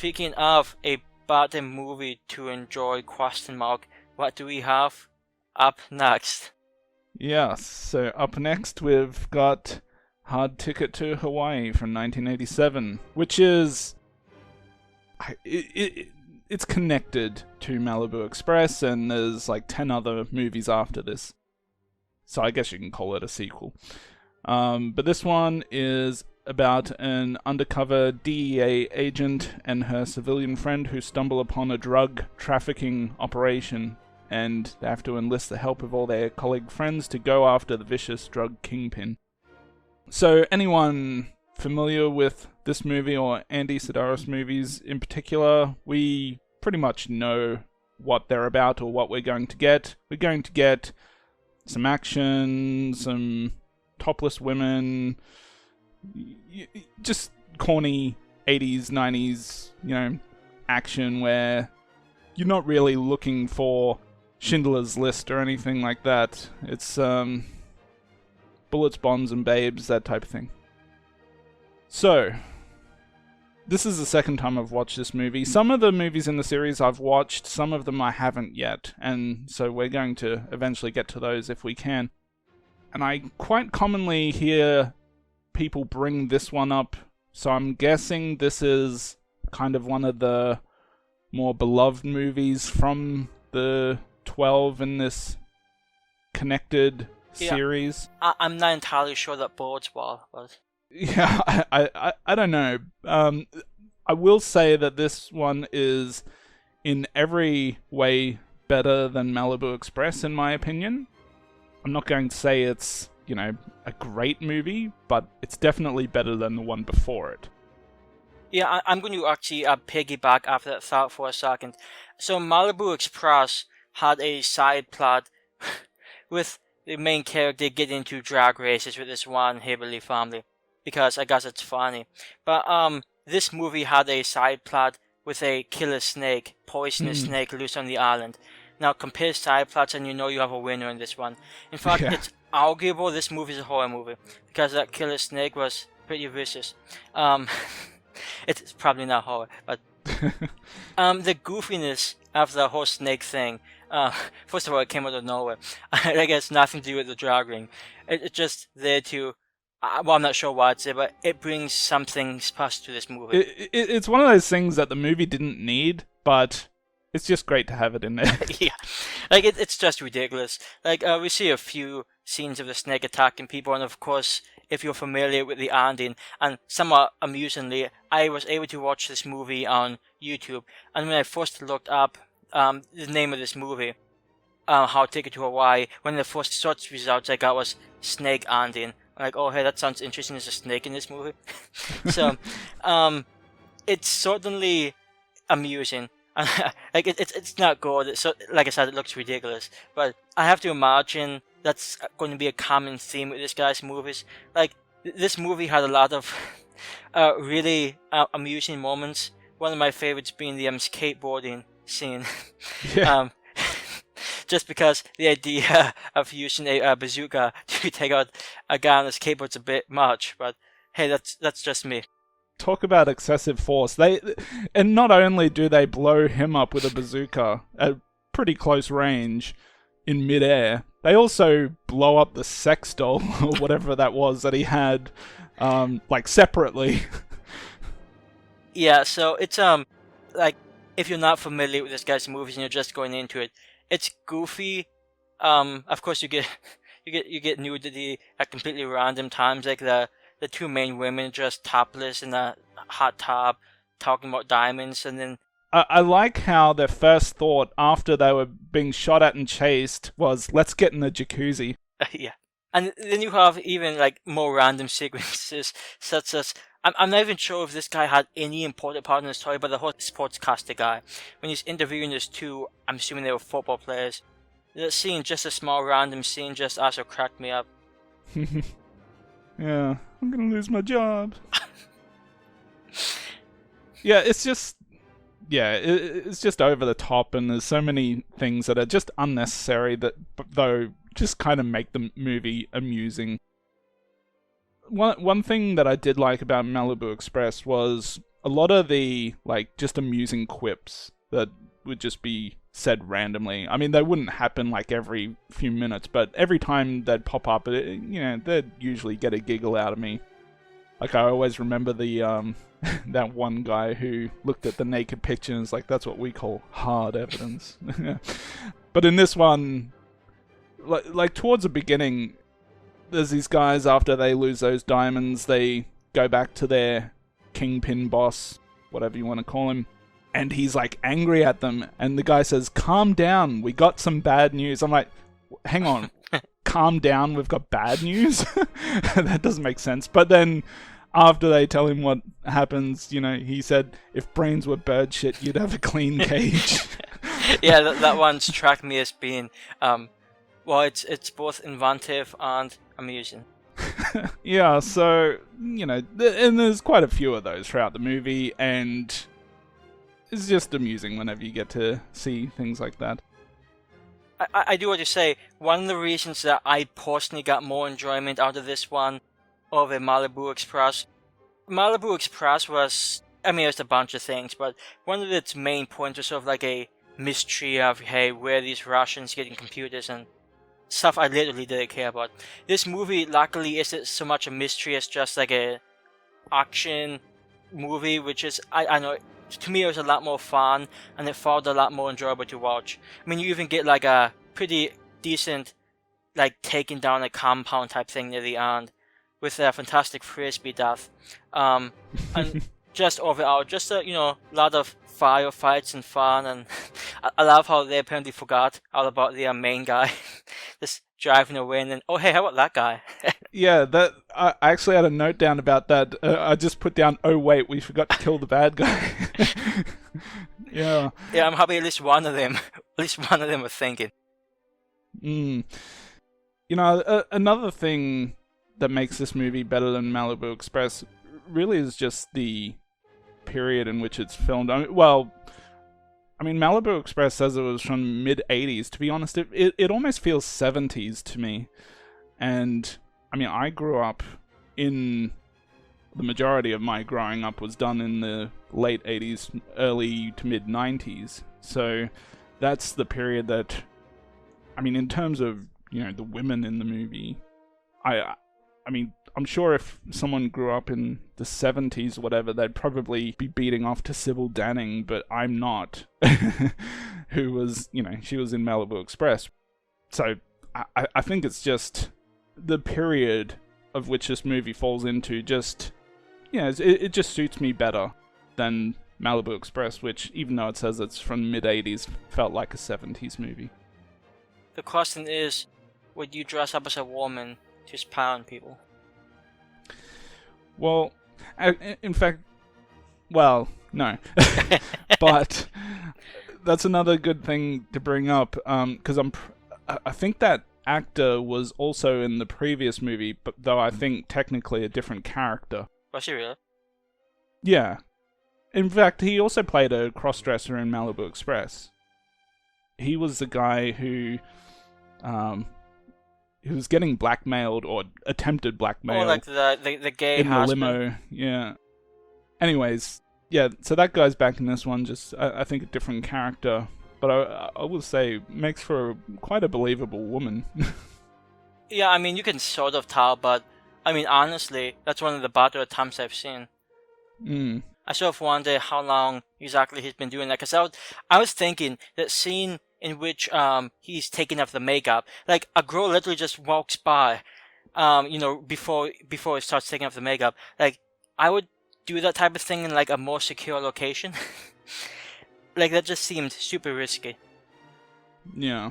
speaking of a bad movie to enjoy, what do we have up next? Yes, so up next we've got Hard Ticket to Hawaii from 1987, which is... it's connected to Malibu Express, and there's like 10 other movies after this. So I guess you can call it a sequel. But this one is about an undercover DEA agent and her civilian friend who stumble upon a drug trafficking operation, and they have to enlist the help of all their colleague friends to go after the vicious drug kingpin. So anyone familiar with this movie or Andy Sidaris movies in particular, we pretty much know what they're about or what we're going to get. We're going to get some action, some topless women, just corny 80s, 90s, action where you're not really looking for Schindler's List or anything like that. It's bullets, bombs, and babes, that type of thing. So, this is the second time I've watched this movie. Some of the movies in the series I've watched, some of them I haven't yet, and so we're going to eventually get to those if we can. And I quite commonly hear people bring this one up, so I'm guessing this is kind of one of the more beloved movies from the 12 in this connected series. I'm not entirely sure that bodes well, but... Yeah, I don't know. I will say that this one is in every way better than Malibu Express, in my opinion. I'm not going to say it's, a great movie, but it's definitely better than the one before it. Yeah, I'm going to actually piggyback after that thought for a second. So Malibu Express had a side plot with the main character getting into drag races with this one hillbilly family, because I guess it's funny. But this movie had a side plot with a killer snake, poisonous snake loose on the island. Now compare side plots and you have a winner in this one. In fact, It's arguable this movie is a horror movie, because that killer snake was pretty vicious. It's probably not horror, but the goofiness of the whole snake thing, first of all, it came out of nowhere. I guess nothing to do with the drag ring. It's just there to, well, I'm not sure why it's there, but it brings something special to this movie. It's one of those things that the movie didn't need, but it's just great to have it in there. Yeah, like it's just ridiculous. Like we see a few scenes of the snake attacking people, and of course, if you're familiar with the ending, and somewhat amusingly, I was able to watch this movie on YouTube, and when I first looked up the name of this movie, How Ticket to Hawaii, one of the first search results I got was snake ending. I'm like, oh hey, that sounds interesting. There's a snake in this movie. So, it's certainly amusing. Like it's not good. So, like I said, it looks ridiculous. But I have to imagine that's going to be a common theme with this guy's movies. Like this movie had a lot of really amusing moments. One of my favorites being the skateboarding scene. Yeah. Just because the idea of using a bazooka to take out a guy on a skateboard's a bit much. But hey, that's just me. Talk about excessive force. And not only do they blow him up with a bazooka at pretty close range in midair, they also blow up the sex doll or whatever that was that he had, like separately. Yeah, so it's like if you're not familiar with this guy's movies and you're just going into it, it's goofy. Of course you get nudity at completely random times, like the two main women just topless in a hot tub talking about diamonds, and then I like how their first thought after they were being shot at and chased was, let's get in the jacuzzi. Yeah. And then you have even like more random sequences, such as I'm not even sure if this guy had any important part in the story, but the whole sportscaster guy, when he's interviewing these two, I'm assuming they were football players. The scene, just a small random scene, just also cracked me up. Yeah, I'm gonna lose my job. Yeah, it's just over the top, and there's so many things that are just unnecessary that, though, just kind of make the movie amusing. One thing that I did like about Malibu Express was a lot of the, like, just amusing quips that would just be said randomly. I mean, they wouldn't happen, like, every few minutes, but every time they'd pop up, they'd usually get a giggle out of me. Like, I always remember the, that one guy who looked at the naked picture and was like, that's what we call hard evidence. But in this one, like towards the beginning, there's these guys, after they lose those diamonds, they go back to their kingpin boss, whatever you want to call him, and he's like angry at them, and the guy says, calm down, we got some bad news. I'm like, hang on, calm down, we've got bad news? That doesn't make sense. But then after they tell him what happens, he said, if brains were bird shit, you'd have a clean cage. Yeah, that one struck me as being, it's both inventive and amusing. Yeah, so, and there's quite a few of those throughout the movie, and it's just amusing whenever you get to see things like that. I do want to say, one of the reasons that I personally got more enjoyment out of this one over Malibu Express was, it was a bunch of things, but one of its main points was sort of like a mystery of, hey, where are these Russians getting computers and stuff I literally didn't care about. This movie, luckily, isn't so much a mystery as just like a action movie, which is, I know, to me it was a lot more fun, and it felt a lot more enjoyable to watch. I mean, you even get like a pretty decent, like, taking down a compound type thing near the end, with a fantastic frisbee death. And just overall, just a lot of firefights and fun, and I love how they apparently forgot all about the main guy just driving away, and then, oh hey, how about that guy? Yeah, that I actually had a note down about that. I just put down, oh wait, we forgot to kill the bad guy. Yeah. Yeah, I'm happy at least one of them was thinking. Another thing that makes this movie better than Malibu Express really is just the period in which it's filmed. Malibu Express says it was from mid-'80s. To be honest, it almost feels 70s to me. And, I grew up in... The majority of my growing up was done in the late 80s, early to mid-90s. So that's the period that... in terms of, the women in the movie, I'm sure if someone grew up in the 70s or whatever, they'd probably be beating off to Sybil Danning, but I'm not. Who was, she was in Malibu Express. So I think it's just the period of which this movie falls into it just suits me better than Malibu Express, which, even though it says it's from mid-'80s, felt like a 70s movie. The question is, would you dress up as a woman to spy on people? Well, in fact, no. But that's another good thing to bring up, because I think that actor was also in the previous movie, but though I think technically a different character. Was he really? Yeah. In fact, he also played a crossdresser in Malibu Express. He was the guy who was getting blackmailed, or attempted blackmail. Oh, like the gay in husband. the limo, yeah. Anyways, yeah, so that guy's back in this one, just, I think, a different character. But I will say, makes for quite a believable woman. Yeah, you can sort of tell, but, honestly, that's one of the better attempts I've seen. I sort of wonder how long exactly he's been doing that, because I was thinking that scene in which he's taking off the makeup, like, a girl literally just walks by, before he starts taking off the makeup. Like, I would do that type of thing in, like, a more secure location. Like, that just seemed super risky. Yeah.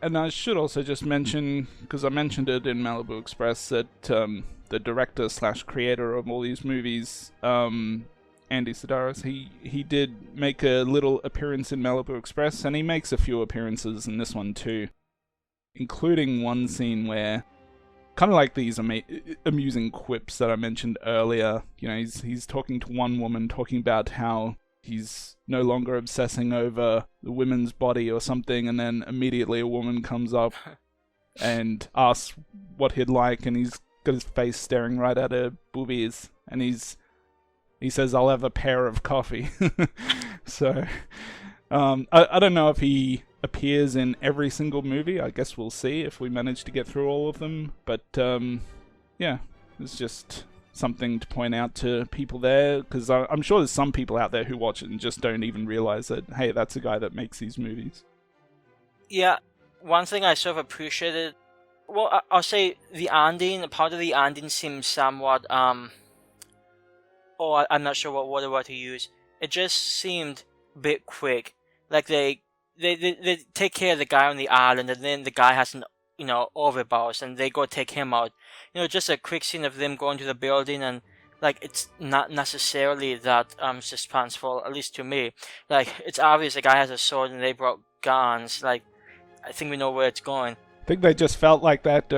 And I should also just mention, because I mentioned it in Malibu Express, that the director/creator of all these movies, Andy Sidaris, he did make a little appearance in Malibu Express, and he makes a few appearances in this one too, including one scene where, kind of like these amusing quips that I mentioned earlier, he's talking to one woman, talking about how he's no longer obsessing over the women's body or something, and then immediately a woman comes up and asks what he'd like, and he's got his face staring right at her boobies, and he's he says, "I'll have a pair of coffee." So, I don't know if he appears in every single movie. I guess we'll see if we manage to get through all of them. But yeah, it's just something to point out to people there, because I'm sure there's some people out there who watch it and just don't even realize that, hey, that's a guy that makes these movies. Yeah, one thing I sort of appreciated, well, I'll say the ending, part of the ending seems somewhat, I'm not sure what word to use. It just seemed a bit quick. Like they take care of the guy on the island, and then the guy has an, overboss, and they go take him out. Just a quick scene of them going to the building, and like it's not necessarily that suspenseful, at least to me. Like it's obvious the guy has a sword and they brought guns. Like I think we know where it's going. I think they just felt like that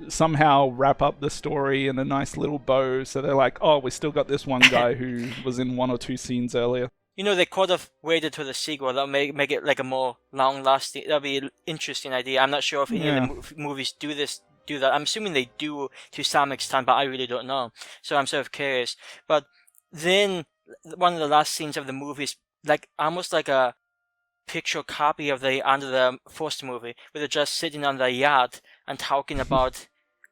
somehow wrap up the story in a nice little bow, so they're like, oh, we still got this one guy who was in 1 or 2 scenes earlier. They could have waited to the sequel. That'll make it like a more long-lasting. That'll be an interesting idea. I'm not sure if any of the movies do that. I'm assuming they do to some extent, but I really don't know. So I'm sort of curious. But then one of the last scenes of the movie is like almost like a picture copy of the end of the first movie, where they're just sitting on the yacht and talking about,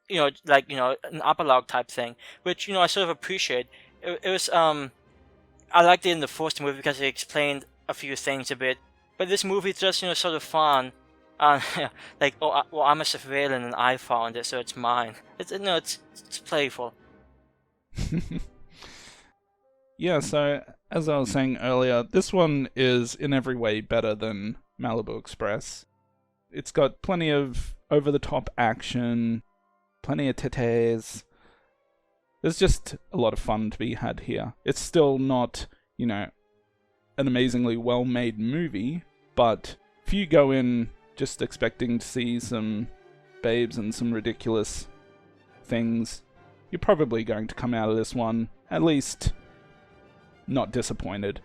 an epilogue type thing, which I sort of appreciate. It was I liked it in the first movie because it explained a few things a bit, but this movie is just sort of fun. Like, I'm a civilian and I found it, so it's mine. It's playful. Yeah, so as I was saying earlier, this one is in every way better than Malibu Express. It's got plenty of over-the-top action, plenty of tetes. There's just a lot of fun to be had here. It's still not, an amazingly well-made movie, but if you go in just expecting to see some babes and some ridiculous things, you're probably going to come out of this one at least not disappointed,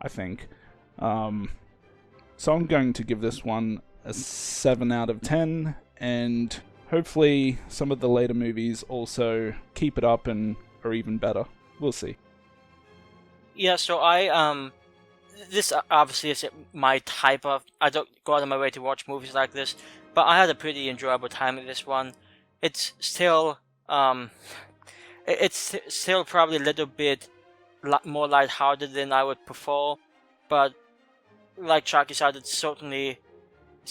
I think. So I'm going to give this one a 7 out of 10, and hopefully some of the later movies also keep it up and are even better. We'll see. Yeah, so this obviously is my type of, I don't go out of my way to watch movies like this, but I had a pretty enjoyable time with this one. It's still, it's still probably a little bit more lighthearted than I would prefer, but like Chucky said, it's certainly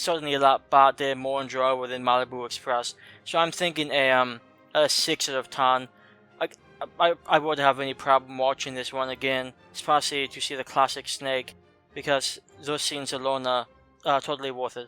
a lot better, more enjoyable than Malibu Express. So I'm thinking a 6 out of 10. I wouldn't have any problem watching this one again, especially to see the classic Snake, because those scenes alone are totally worth it.